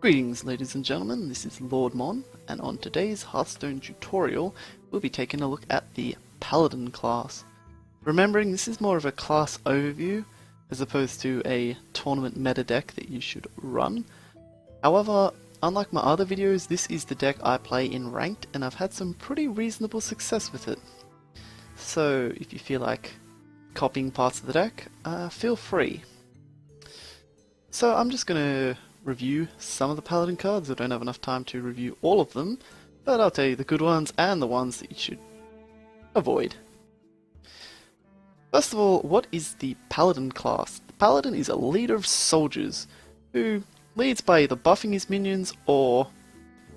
Greetings ladies and gentlemen, this is Lord Mon, and on today's Hearthstone tutorial we'll be taking a look at the Paladin class. Remembering this is more of a class overview as opposed to a tournament meta deck that you should run. However, unlike my other videos, this is the deck I play in ranked and I've had some pretty reasonable success with it. So if you feel like copying parts of the deck, feel free. So I'm just going to review some of the Paladin cards. I don't have enough time to review all of them, but I'll tell you the good ones and the ones that you should avoid. First of all, what is the Paladin class? The Paladin is a leader of soldiers who leads by either buffing his minions or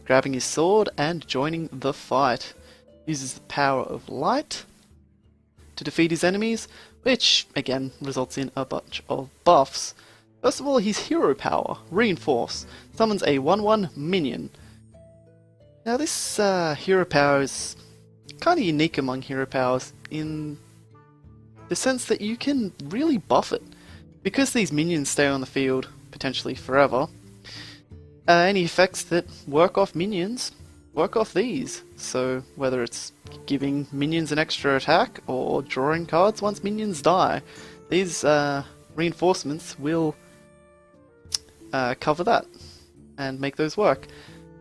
grabbing his sword and joining the fight. Uses the power of light to defeat his enemies, which again results in a bunch of buffs. First of all, his hero power, Reinforce, summons a 1/1 minion. Now this hero power is kind of unique among hero powers in the sense that you can really buff it. Because these minions stay on the field potentially forever, any effects that work off minions work off these. So whether it's giving minions an extra attack or drawing cards once minions die, these reinforcements will cover that and make those work.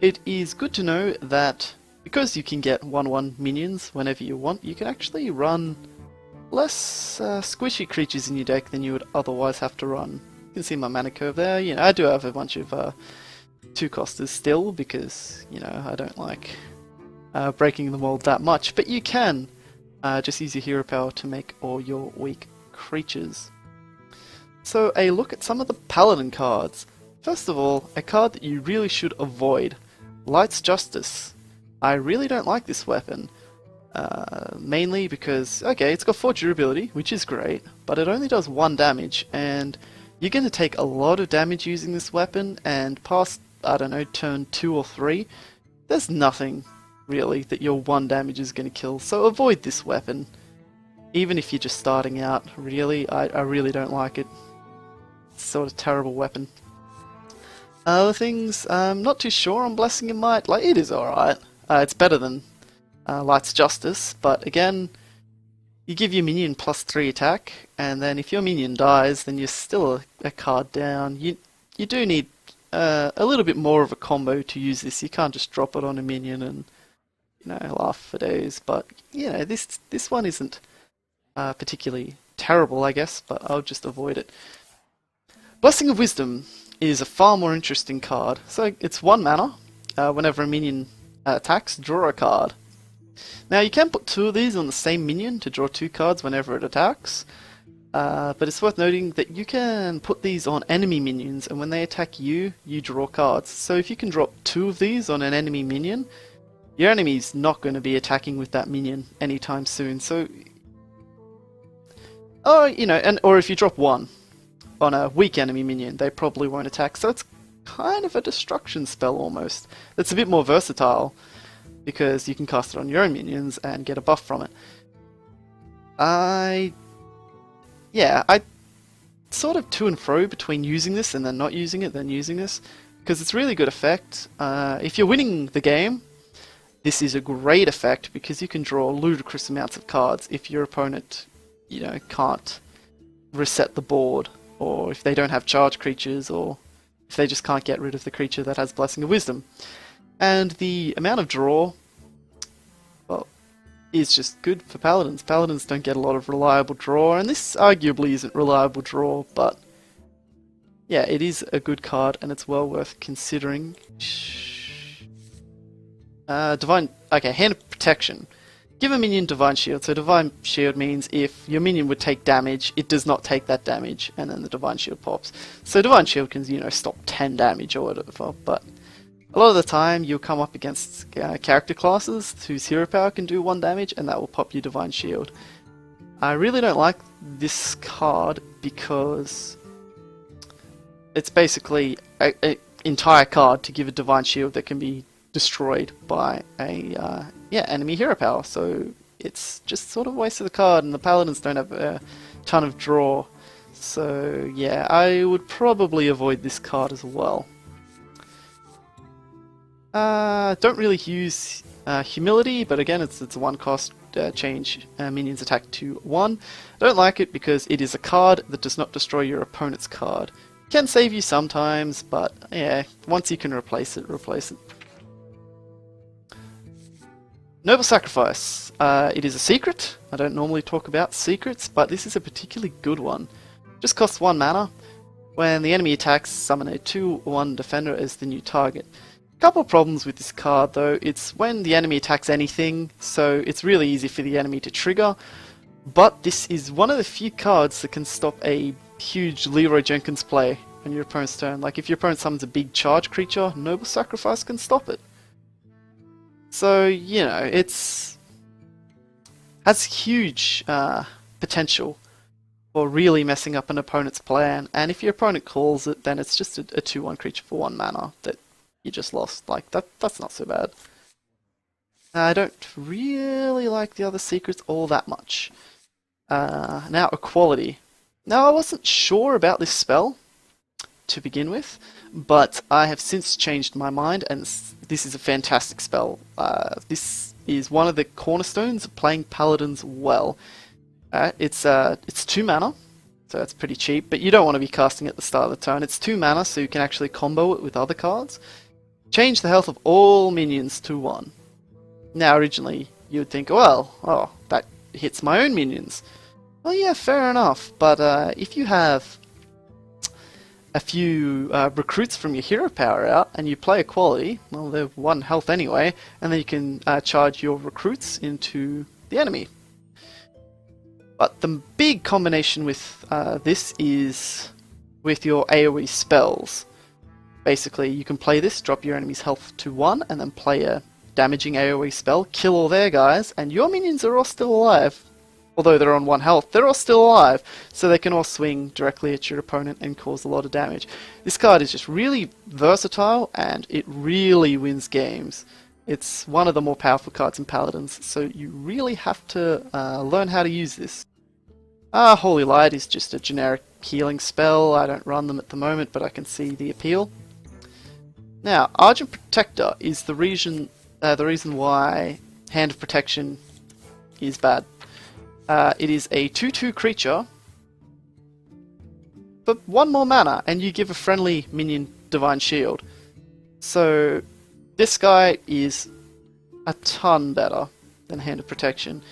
It is good to know that because you can get 1/1 minions whenever you want, you can actually run less squishy creatures in your deck than you would otherwise have to run. You can see my mana curve there. You know, I do have a bunch of 2-costers still because, you know, I don't like breaking the mold that much, but you can just use your hero power to make all your weak creatures. So a look at some of the Paladin cards. First of all, a card that you really should avoid, Light's Justice. I really don't like this weapon, mainly because, okay, it's got 4 durability, which is great, but it only does 1 damage, and you're going to take a lot of damage using this weapon, and past, I don't know, turn 2 or 3, there's nothing, really, that your 1 damage is going to kill, so avoid this weapon. Even if you're just starting out, really, I really don't like it. It's sort of terrible weapon. Other things, I'm not too sure on Blessing and Might. Like, it is alright. It's better than Light's Justice, but again, you give your minion +3 attack, and then if your minion dies, then you're still a card down. You do need a little bit more of a combo to use this. You can't just drop it on a minion and, you know, laugh for days. But, you know, this one isn't particularly terrible, I guess, but I'll just avoid it. Blessing of Wisdom is a far more interesting card. So it's 1 mana. Whenever a minion attacks, draw a card. Now you can put 2 of these on the same minion to draw 2 cards whenever it attacks, but it's worth noting that you can put these on enemy minions, and when they attack you, you draw cards. So if you can drop 2 of these on an enemy minion, your enemy's not going to be attacking with that minion anytime soon. So, you know, or if you drop 1 on a weak enemy minion, they probably won't attack. So it's kind of a destruction spell almost. It's a bit more versatile because you can cast it on your own minions and get a buff from it. I sort of to and fro between using this and then not using it, then using this, because it's really good effect. If you're winning the game, this is a great effect because you can draw ludicrous amounts of cards if your opponent, you know, can't reset the board, or if they don't have charge creatures, or if they just can't get rid of the creature that has Blessing of Wisdom. And the amount of draw, well, is just good for Paladins. Paladins don't get a lot of reliable draw, and this arguably isn't reliable draw, but yeah, it is a good card, and it's well worth considering. Hand of Protection. Give a minion Divine Shield. So Divine Shield means if your minion would take damage, it does not take that damage, and then the Divine Shield pops. So Divine Shield can, you know, stop 10 damage or whatever, but a lot of the time you'll come up against character classes whose hero power can do 1 damage, and that will pop your Divine Shield. I really don't like this card because it's basically an entire card to give a Divine Shield that can be destroyed by a enemy hero power, so it's just sort of a waste of the card, and the Paladins don't have a ton of draw, so yeah, I would probably avoid this card as well. Don't really use humility, but again, it's a one cost change minions attack to 1. Don't like it because it is a card that does not destroy your opponent's card. Can save you sometimes, but yeah, once you can replace it, replace it. Noble Sacrifice. It is a secret. I don't normally talk about secrets, but this is a particularly good one. Just costs 1 mana. When the enemy attacks, summon a 2/1 defender as the new target. Couple of problems with this card though. It's when the enemy attacks anything, so it's really easy for the enemy to trigger. But this is one of the few cards that can stop a huge Leroy Jenkins play on your opponent's turn. Like if your opponent summons a big charge creature, Noble Sacrifice can stop it. So, you know, it's has huge potential for really messing up an opponent's plan, and if your opponent calls it, then it's just a 2/1 creature for 1 mana that you just lost. Like, that's not so bad. I don't really like the other secrets all that much. Now, Equality. Now, I wasn't sure about this spell to begin with, but I have since changed my mind, and this is a fantastic spell. This is one of the cornerstones of playing Paladins well. It's 2 mana, so that's pretty cheap, but you don't want to be casting at the start of the turn. It's 2 mana, so you can actually combo it with other cards. Change the health of all minions to 1. Now, originally, you would think, well, oh, that hits my own minions. Well, yeah, fair enough, but if you have a few recruits from your hero power out, and you play Equality, well, they're 1 health anyway, and then you can charge your recruits into the enemy. But the big combination with this is with your AoE spells. Basically, you can play this, drop your enemy's health to 1, and then play a damaging AoE spell, kill all their guys, and your minions are all still alive. Although they're on 1 health, they're all still alive, so they can all swing directly at your opponent and cause a lot of damage. This card is just really versatile, and it really wins games. It's one of the more powerful cards in Paladins, so you really have to learn how to use this. Holy Light is just a generic healing spell. I don't run them at the moment, but I can see the appeal. Now, Argent Protector is the reason why Hand of Protection is bad. It is a 2/2 creature for 1 more mana, and you give a friendly minion Divine Shield. So this guy is a ton better than Hand of Protection.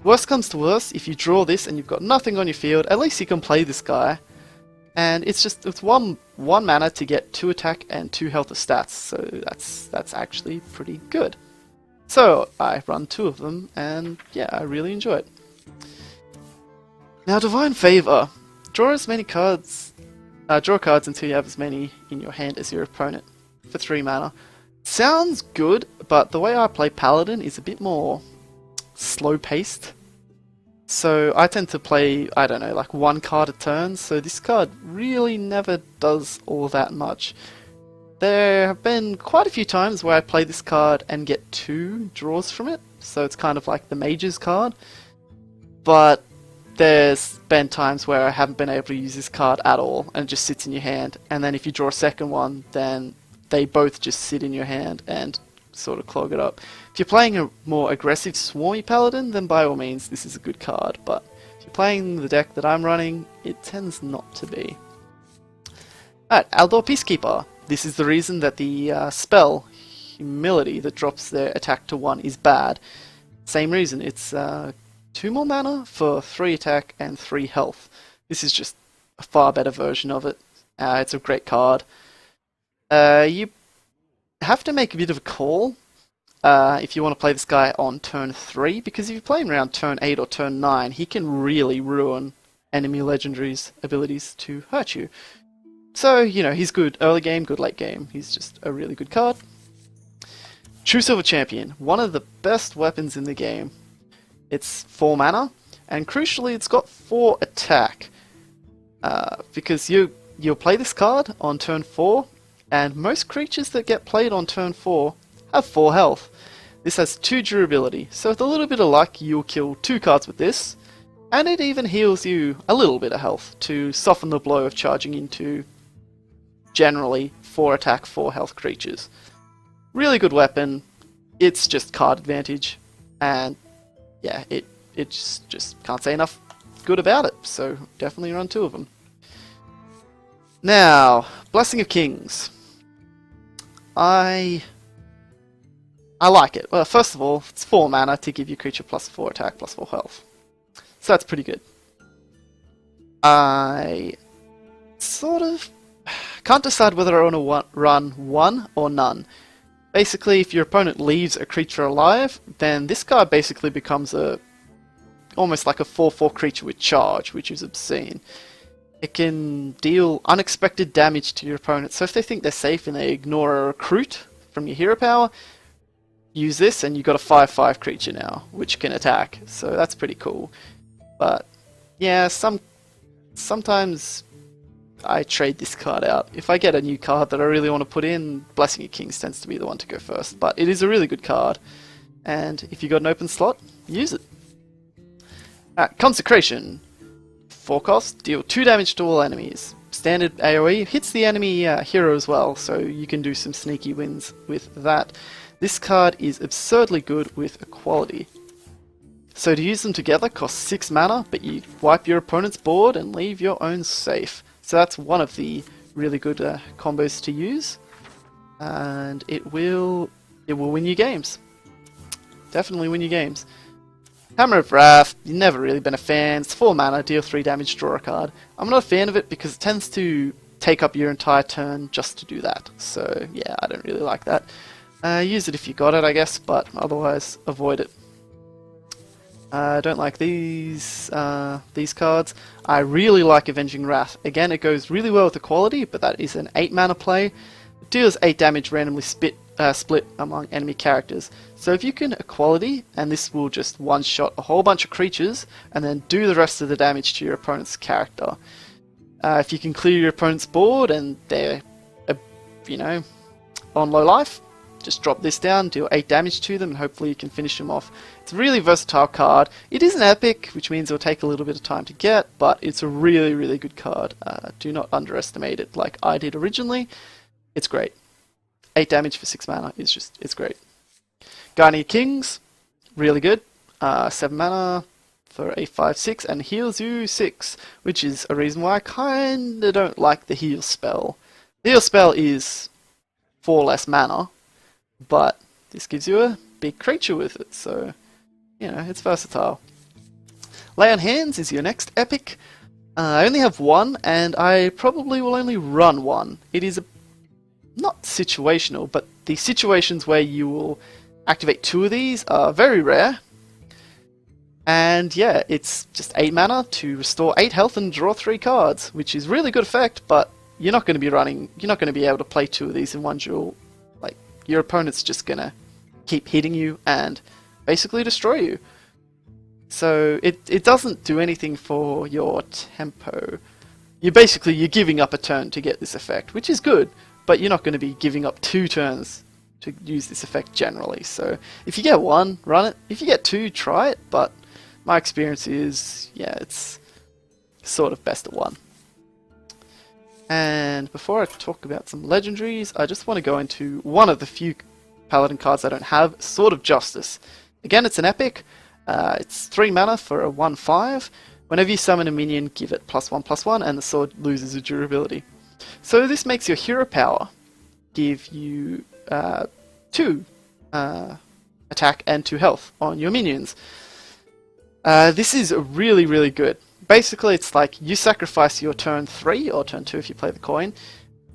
Worst comes to worst, if you draw this and you've got nothing on your field, at least you can play this guy. And it's one mana to get 2 attack and 2 health of stats, so that's actually pretty good. So I run 2 of them, and yeah, I really enjoy it. Now, Divine Favor. Draw as many cards. Draw cards until you have as many in your hand as your opponent for 3 mana. Sounds good, but the way I play Paladin is a bit more slow-paced. So I tend to play, I don't know, like 1 card a turn, so this card really never does all that much. There have been quite a few times where I play this card and get 2 draws from it, so it's kind of like the Mage's card. But there's been times where I haven't been able to use this card at all, and it just sits in your hand, and then if you draw a second one, then they both just sit in your hand and sort of clog it up. If you're playing a more aggressive swarmy Paladin, then by all means this is a good card, but if you're playing the deck that I'm running, it tends not to be. Alright, Aldor Peacekeeper. This is the reason that the spell, Humility, that drops their attack to 1 is bad. Same reason, it's 2 more mana for 3 attack and 3 health. This is just a far better version of it. It's a great card. You have to make a bit of a call if you want to play this guy on turn 3, because if you're playing around turn 8 or turn 9, he can really ruin enemy legendaries' abilities to hurt you. So, you know, he's good early game, good late game. He's just a really good card. True Silver Champion, one of the best weapons in the game. It's 4 mana, and crucially it's got 4 attack. Because you'll play this card on turn 4, and most creatures that get played on turn 4 have 4 health. This has 2 durability, so with a little bit of luck you'll kill 2 cards with this, and it even heals you a little bit of health to soften the blow of charging into generally 4 attack, 4 health creatures. Really good weapon. It's just card advantage, and yeah, it just can't say enough good about it. So definitely run 2 of them. Now, Blessing of Kings. I like it. Well, first of all, it's 4 mana to give your creature +4 attack, +4 health. So that's pretty good. I sort of can't decide whether I want to run 1 or none. Basically, if your opponent leaves a creature alive, then this card basically becomes almost like a 4/4 creature with charge, which is obscene. It can deal unexpected damage to your opponent, so if they think they're safe and they ignore a recruit from your hero power, use this and you've got a 5/5 creature now, which can attack, so that's pretty cool. But yeah, sometimes I trade this card out. If I get a new card that I really want to put in, Blessing of Kings tends to be the one to go first, but it is a really good card, and if you got an open slot, use it. Consecration. 4 cost, deal 2 damage to all enemies. Standard AoE, hits the enemy hero as well, so you can do some sneaky wins with that. This card is absurdly good with Equality. So to use them together costs 6 mana, but you wipe your opponent's board and leave your own safe. So that's one of the really good combos to use, and it will win you games. Definitely win you games. Hammer of Wrath, you've never really been a fan. It's 4 mana, deal 3 damage, draw a card. I'm not a fan of it because it tends to take up your entire turn just to do that. So yeah, I don't really like that. Use it if you got it, I guess, but otherwise avoid it. I don't like these cards. I really like Avenging Wrath. Again, it goes really well with Equality, but that is an 8 mana play. It deals 8 damage randomly split among enemy characters. So if you can Equality, and this will just one-shot a whole bunch of creatures, and then do the rest of the damage to your opponent's character. If you can clear your opponent's board and they're, on low life, just drop this down, deal 8 damage to them, and hopefully you can finish them off. It's a really versatile card. It is an epic, which means it'll take a little bit of time to get, but it's a really, really good card. Do not underestimate it like I did originally. It's great. 8 damage for 6 mana it's great. Guardian of Kings, really good. 7 mana for a 5/6 and heals you 6, which is a reason why I kinda don't like the heal spell. The heal spell is 4 less mana, but this gives you a big creature with it, so it's versatile. Lay on Hands is your next epic. I only have 1, and I probably will only run 1. It is not situational, but the situations where you will activate 2 of these are very rare. And yeah, it's just 8 mana to restore 8 health and draw 3 cards, which is really good effect, but you're not going to be able to play 2 of these in one duel. Like, your opponent's just going to keep hitting you and basically destroy you. So it doesn't do anything for your tempo. You're giving up a turn to get this effect, which is good, but you're not going to be giving up 2 turns to use this effect generally. So if you get 1, run it. If you get 2, try it, but my experience is, yeah, it's sort of best at 1. And before I talk about some legendaries, I just want to go into one of the few Paladin cards I don't have, Sword of Justice. Again, it's an epic. It's 3 mana for a 1/5. Whenever you summon a minion, give it +1/+1, and the sword loses its durability. So this makes your hero power give you 2 attack and 2 health on your minions. This is really, really good. Basically, it's like you sacrifice your turn 3, or turn 2 if you play the coin,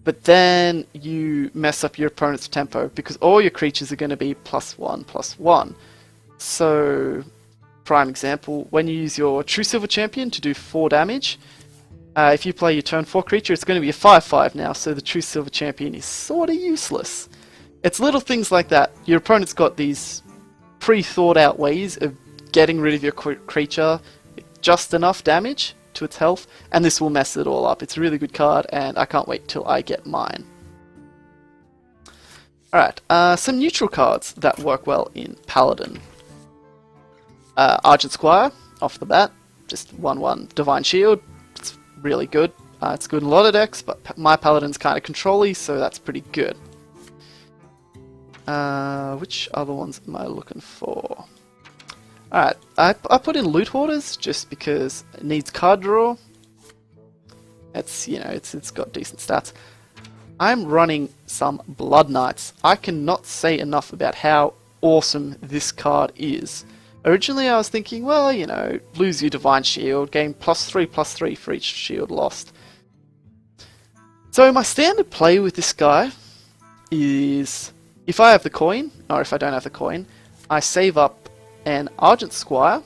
but then you mess up your opponent's tempo, because all your creatures are going to be +1/+1. So, prime example, when you use your True Silver Champion to do 4 damage, if you play your turn 4 creature, it's going to be a 5/5 now, so the True Silver Champion is sort of useless. It's little things like that. Your opponent's got these pre-thought out ways of getting rid of your creature with just enough damage to its health, and this will mess it all up. It's a really good card, and I can't wait till I get mine. Alright, some neutral cards that work well in Paladin. Argent Squire, off the bat, just 1/1 Divine Shield. It's really good. It's good in a lot of decks, but my Paladin's kind of control-y, so that's pretty good. Which other ones am I looking for? Alright, I put in Loot Hoarders just because it needs card draw. It's, you know, it's got decent stats. I'm running some Blood Knights. I cannot say enough about how awesome this card is. Originally I was thinking, well, you know, lose your Divine Shield, gain +3/+3 for each shield lost. So my standard play with this guy is, if I have the coin, or if I don't have the coin, I save up an Argent Squire,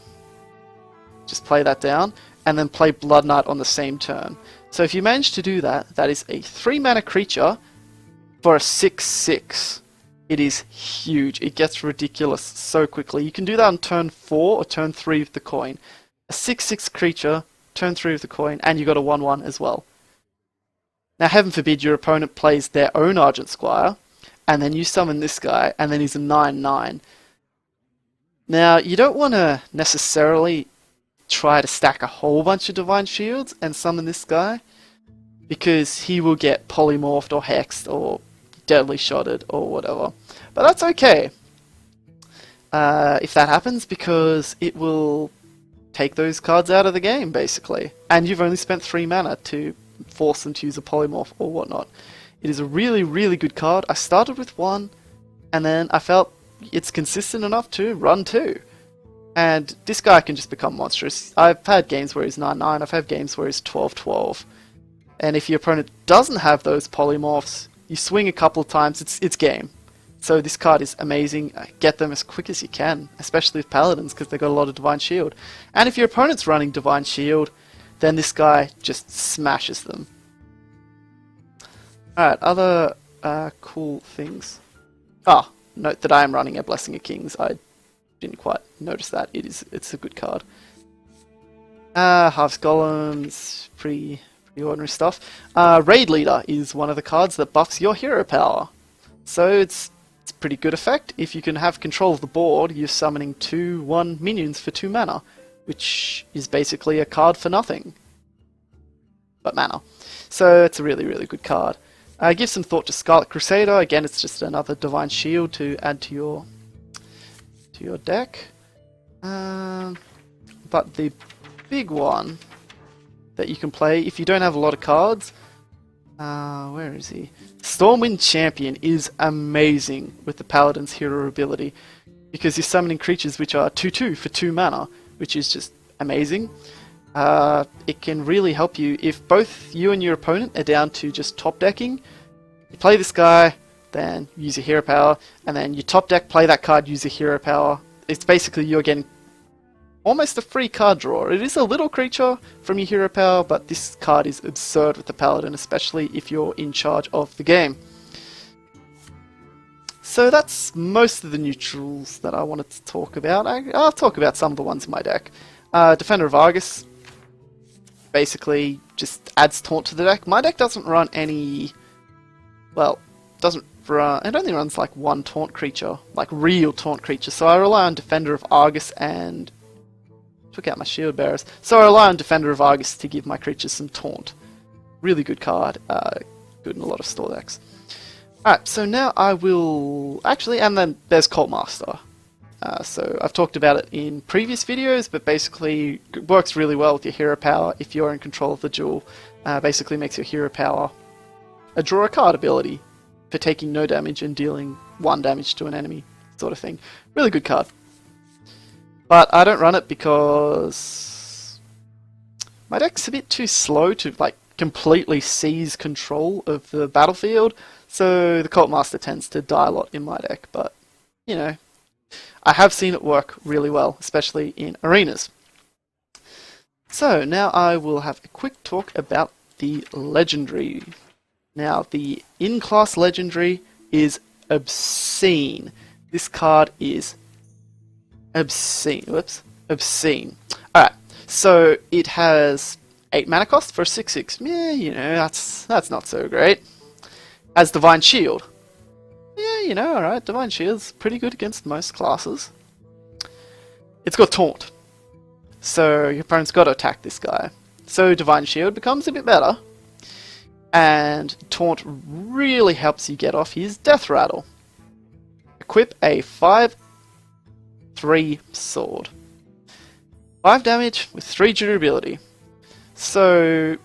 just play that down, and then play Blood Knight on the same turn. So if you manage to do that, that is a 3-mana creature for a 6/6. It is huge. It gets ridiculous so quickly. You can do that on turn 4 or turn 3 with the coin. A 6/6 creature, turn 3 with the coin, and you got a 1/1 as well. Now heaven forbid your opponent plays their own Argent Squire, and then you summon this guy, and then he's a 9/9. Now you don't want to necessarily try to stack a whole bunch of Divine Shields and summon this guy, because he will get polymorphed or hexed or deadly shotted or whatever. But that's okay if that happens, because it will take those cards out of the game basically, and you've only spent 3 mana to force them to use a polymorph or whatnot. It is a really, really good card. I started with 1, and then I felt it's consistent enough to run 2. And this guy can just become monstrous. I've had games where he's 9/9, I've had games where he's 12/12. And if your opponent doesn't have those polymorphs, you swing a couple of times, it's game. So this card is amazing. Get them as quick as you can, especially with Paladins, because they've got a lot of Divine Shield. And if your opponent's running Divine Shield, then this guy just smashes them. Alright, other cool things. Note that I am running a Blessing of Kings. I didn't quite notice that. It's a good card. Harvest Golems, pretty ordinary stuff. Raid Leader is one of the cards that buffs your hero power. So it's a pretty good effect. If you can have control of the board, you're summoning 2/1 minions for 2 mana, which is basically a card for nothing but mana. So it's a really, really good card. Give some thought to Scarlet Crusader. Again, it's just another Divine Shield to add to your deck. But the big one that you can play if you don't have a lot of cards, where is he? Stormwind Champion is amazing with the Paladin's hero ability, because you're summoning creatures which are 2/2 for 2 mana, which is just amazing. It can really help you if both you and your opponent are down to just top decking. You play this guy, then use your hero power, and then you top deck, play that card, use your hero power. It's basically you're getting almost a free card draw. It is a little creature from your hero power, but this card is absurd with the Paladin, especially if you're in charge of the game. So that's most of the neutrals that I wanted to talk about. I'll talk about some of the ones in my deck. Defender of Argus basically just adds taunt to the deck. My deck doesn't run any... well, doesn't run... it only runs like one taunt creature, like real taunt creature, so I rely on Defender of Argus and... took out my shield bearers. So I rely on Defender of Argus to give my creatures some taunt. Really good card, good in a lot of store decks. Alright, so now I will... actually, and then there's Cult Master. So I've talked about it in previous videos, but basically it works really well with your hero power if you're in control of the duel. Basically makes your hero power a draw a card ability for taking no damage and dealing 1 damage to an enemy, sort of thing. Really good card. But I don't run it because my deck's a bit too slow to like completely seize control of the battlefield, so the Cult Master tends to die a lot in my deck, but you know, I have seen it work really well, especially in arenas. So now I will have a quick talk about the legendary. Now the in-class legendary is obscene. This card is obscene. Whoops. Obscene. Alright, so it has 8 mana cost for a 6/6. Yeah, you know, that's not so great. Has Divine Shield. Yeah, you know, alright, Divine Shield's pretty good against most classes. It's got Taunt. So your opponent's got to attack this guy. So Divine Shield becomes a bit better. And Taunt really helps you get off his Death Rattle. equip a 5/3 sword. 5 damage with 3 durability. So,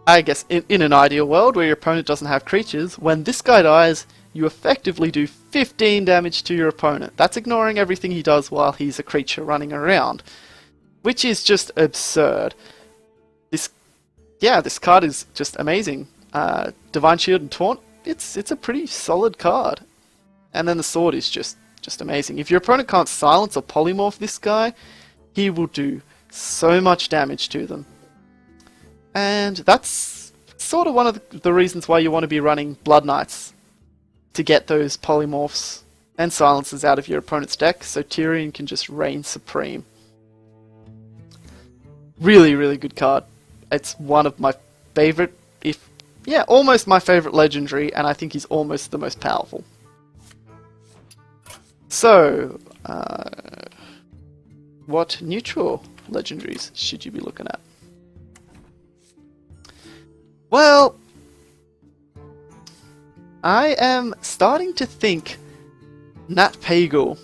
I guess in an ideal world where your opponent doesn't have creatures, when this guy dies, you effectively do 15 damage to your opponent. That's ignoring everything he does while he's a creature running around, which is just absurd. This card is just amazing. Divine Shield and Taunt, it's a pretty solid card. And then the sword is just amazing. If your opponent can't silence or polymorph this guy, he will do so much damage to them. And that's sort of one of the reasons why you want to be running Blood Knights, to get those polymorphs and silences out of your opponent's deck, so Tyrion can just reign supreme. Really, really good card. It's one of my favorite, almost my favorite legendary, and I think he's almost the most powerful. So, what neutral legendaries should you be looking at? Well, I am starting to think Nat Pagal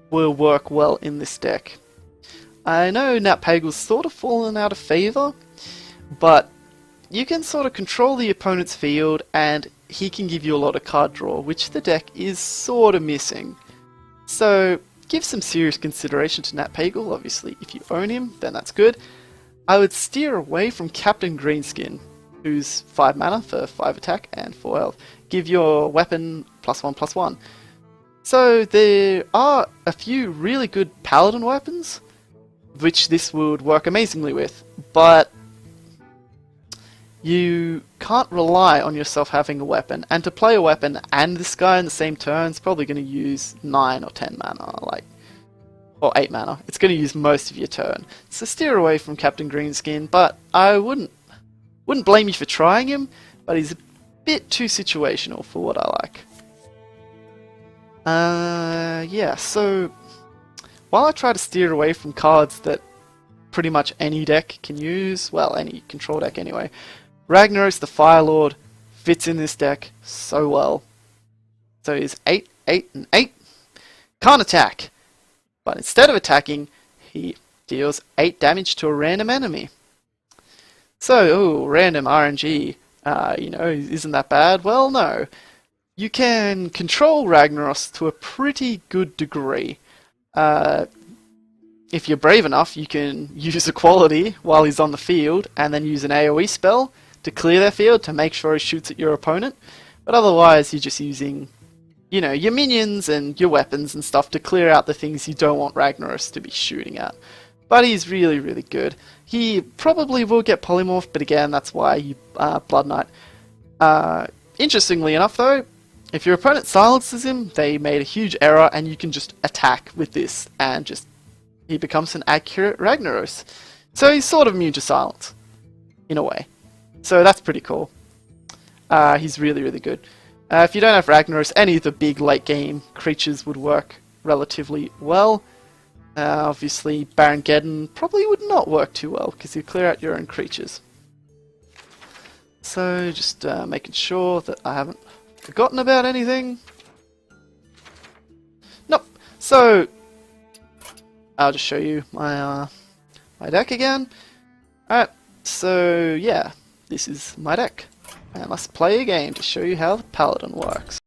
will work well in this deck. I know Nat Pagal's sort of fallen out of favour, but you can sort of control the opponent's field and he can give you a lot of card draw, which the deck is sort of missing. So give some serious consideration to Nat Pagal. Obviously, if you own him, then that's good. I would steer away from Captain Greenskin, who's 5 mana for 5 attack and 4 health. Give your weapon +1/+1. So there are a few really good Paladin weapons, which this would work amazingly with, but you can't rely on yourself having a weapon, and to play a weapon and this guy in the same turn is probably going to use 9 or 10 mana, or 8 mana. It's going to use most of your turn. So steer away from Captain Greenskin, but I wouldn't blame you for trying him, but he's a bit too situational for what I like. So while I try to steer away from cards that pretty much any deck can use, well, any control deck anyway, Ragnaros the Fire Lord fits in this deck so well. So he's 8, 8, and 8. Can't attack, but instead of attacking, he deals 8 damage to a random enemy. So, random RNG, isn't that bad? Well, no. You can control Ragnaros to a pretty good degree. If you're brave enough, you can use Equality while he's on the field, and then use an AoE spell to clear their field to make sure he shoots at your opponent. But otherwise, you're just using, your minions and your weapons and stuff to clear out the things you don't want Ragnaros to be shooting at. But he's really, really good. He probably will get polymorphed, but again, that's why you Blood Knight. Interestingly enough, though, if your opponent silences him, they made a huge error, and you can just attack with this, and he becomes an accurate Ragnaros. So he's sort of immune to silence, in a way. So that's pretty cool. He's really, really good. If you don't have Ragnaros, any of the big late game creatures would work relatively well. Obviously, Baron Geddon probably would not work too well, because you clear out your own creatures. So, just making sure that I haven't forgotten about anything. Nope. So, I'll just show you my my deck again. Alright, so yeah, this is my deck. And let's play a game to show you how the Paladin works.